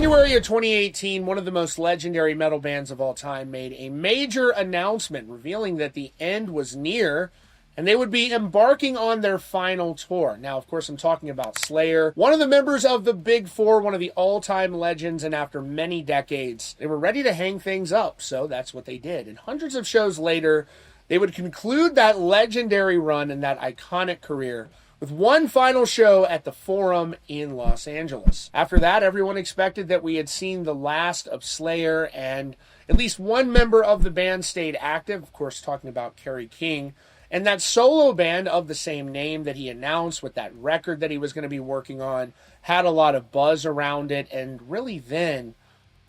January of 2018, one of the most legendary metal bands of all time made a major announcement revealing that the end was near and they would be embarking on their final tour. Now, of course, I'm talking about Slayer, one of the members of the Big Four, one of the all-time legends, and after many decades, they were ready to hang things up, so that's what they did. And hundreds of shows later, they would conclude that legendary run and that iconic career with one final show at the Forum in Los Angeles. After that, everyone expected that we had seen the last of Slayer, and at least one member of the band stayed active, of course, talking about Kerry King, and that solo band of the same name that he announced with that record that he was going to be working on had a lot of buzz around it, and really then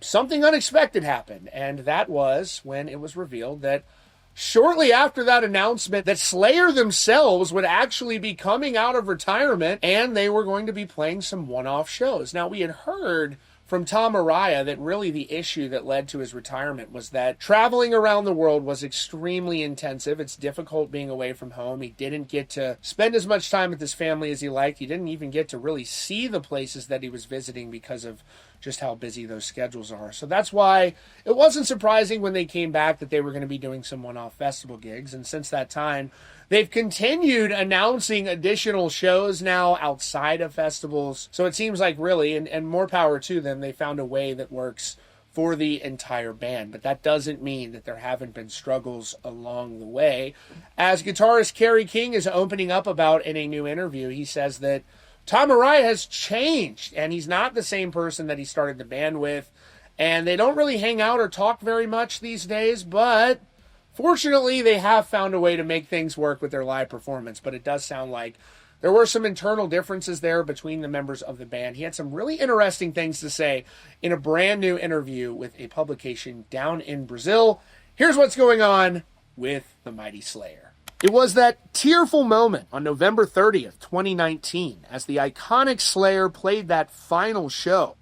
something unexpected happened, and that was when it was revealed that shortly after that announcement that Slayer themselves would actually be coming out of retirement and they were going to be playing some one-off shows. Now, we had heard from Tom Araya that really the issue that led to his retirement was that traveling around the world was extremely intensive. It's difficult being away from home. He didn't get to spend as much time with his family as he liked. He didn't even get to really see the places that he was visiting because of just how busy those schedules are. So that's why it wasn't surprising when they came back that they were going to be doing some one-off festival gigs. And since that time, they've continued announcing additional shows now outside of festivals. So it seems like really, and more power to them, they found a way that works for the entire band. But that doesn't mean that there haven't been struggles along the way. As guitarist Kerry King is opening up about in a new interview, he says that Tom Araya has changed, and he's not the same person that he started the band with. And they don't really hang out or talk very much these days, but fortunately, they have found a way to make things work with their live performance, but it does sound like there were some internal differences there between the members of the band. He had some really interesting things to say in a brand new interview with a publication down in Brazil. Here's what's going on with the mighty Slayer. It was that tearful moment on November 30th, 2019, as the iconic Slayer played that final show.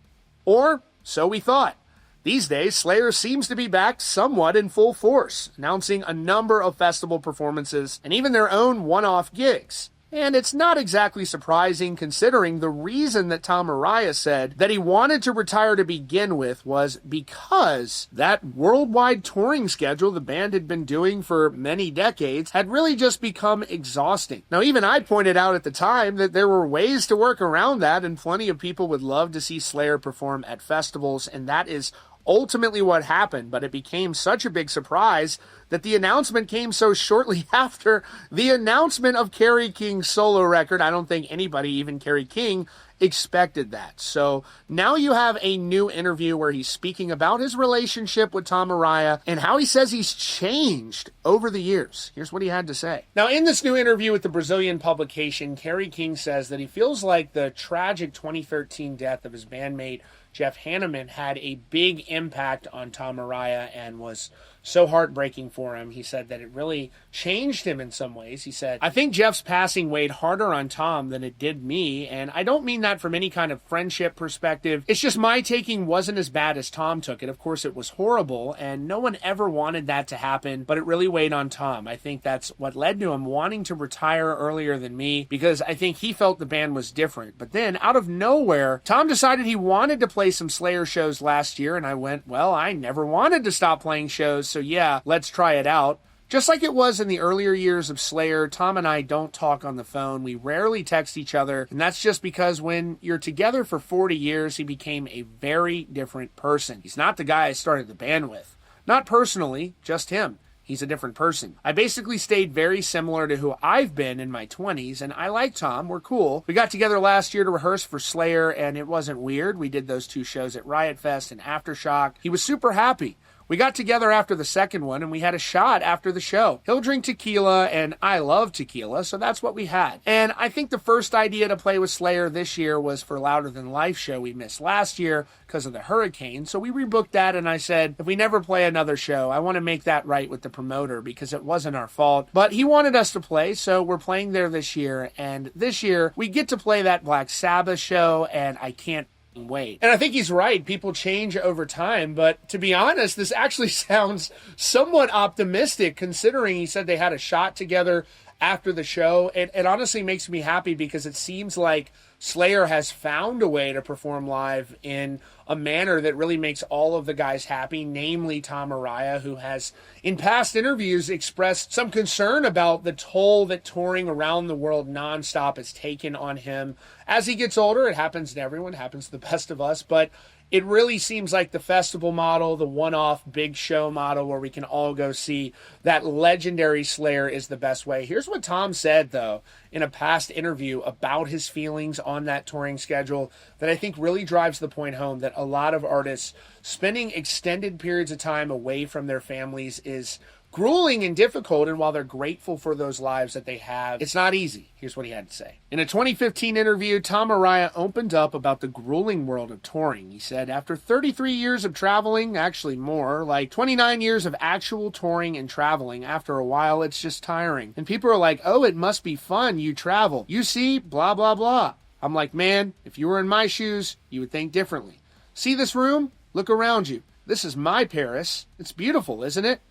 Or so we thought. These days, Slayer seems to be back somewhat in full force, announcing a number of festival performances and even their own one-off gigs. And it's not exactly surprising considering the reason that Tom Araya said that he wanted to retire to begin with was because that worldwide touring schedule the band had been doing for many decades had really just become exhausting. Now, even I pointed out at the time that there were ways to work around that, and plenty of people would love to see Slayer perform at festivals, and that is ultimately what happened, but it became such a big surprise that the announcement came so shortly after the announcement of Kerry King's solo record. I don't think anybody, even Kerry King, expected that. So now you have a new interview where he's speaking about his relationship with Tom Araya and how he says he's changed over the years. Here's what he had to say. Now, in this new interview with the Brazilian publication, Kerry King says that he feels like the tragic 2013 death of his bandmate Jeff Hanneman had a big impact on Tom Araya and was so heartbreaking for him. He said that it really changed him in some ways. He said, "I think Jeff's passing weighed harder on Tom than it did me, and I don't mean that from any kind of friendship perspective. It's just my taking wasn't as bad as Tom took it. Of course, it was horrible, and no one ever wanted that to happen, but it really weighed on Tom. I think that's what led to him wanting to retire earlier than me, because I think he felt the band was different. But then, out of nowhere, Tom decided he wanted to play some Slayer shows last year, and I went, well, I never wanted to stop playing shows, so yeah, let's try it out." Just like it was in the earlier years of Slayer, Tom and I don't talk on the phone. We rarely text each other, and that's just because when you're together for 40 years, he became a very different person. He's not the guy I started the band with. Not personally, just him. He's a different person. I basically stayed very similar to who I've been in my 20s, and I like Tom. We're cool. We got together last year to rehearse for Slayer, and it wasn't weird. We did those 2 shows at Riot Fest and Aftershock. He was super happy. We got together after the second one, and we had a shot after the show. He'll drink tequila, and I love tequila, so that's what we had. And I think the first idea to play with Slayer this year was for Louder Than Life show we missed last year because of the hurricane. So we rebooked that, and I said, if we never play another show, I want to make that right with the promoter because it wasn't our fault. But he wanted us to play, so we're playing there this year. And this year, we get to play that Black Sabbath show, and I can't wait. And I think he's right. People change over time, but to be honest, this actually sounds somewhat optimistic considering he said they had a shot together after the show. It honestly makes me happy because it seems like Slayer has found a way to perform live in a manner that really makes all of the guys happy, namely Tom Araya, who has in past interviews expressed some concern about the toll that touring around the world nonstop has taken on him. As he gets older, it happens to everyone, it happens to the best of us, but it really seems like the festival model, the one-off big show model where we can all go see that legendary Slayer is the best way. Here's what Tom said, though, in a past interview about his feelings on that touring schedule that I think really drives the point home that a lot of artists spending extended periods of time away from their families is grueling and difficult, and while they're grateful for those lives that they have, it's not easy. Here's what he had to say. In a 2015 interview, Tom Araya opened up about the grueling world of touring. He said, after 33 years of traveling, actually more, like 29 years of actual touring and traveling, after a while, it's just tiring. And people are like, oh, it must be fun, you travel. You see, blah, blah, blah. I'm like, man, if you were in my shoes, you would think differently. See this room? Look around you. This is my Paris. It's beautiful, isn't it?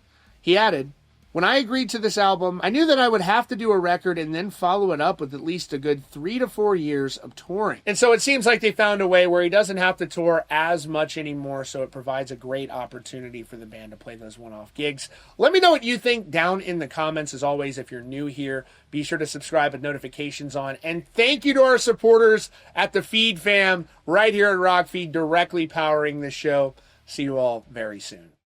He added, when I agreed to this album, I knew that I would have to do a record and then follow it up with at least a good 3 to 4 years of touring. And so it seems like they found a way where he doesn't have to tour as much anymore, so it provides a great opportunity for the band to play those one-off gigs. Let me know what you think down in the comments. As always, if you're new here, be sure to subscribe with notifications on. And thank you to our supporters at the Feed Fam right here at Rock Feed, directly powering this show. See you all very soon.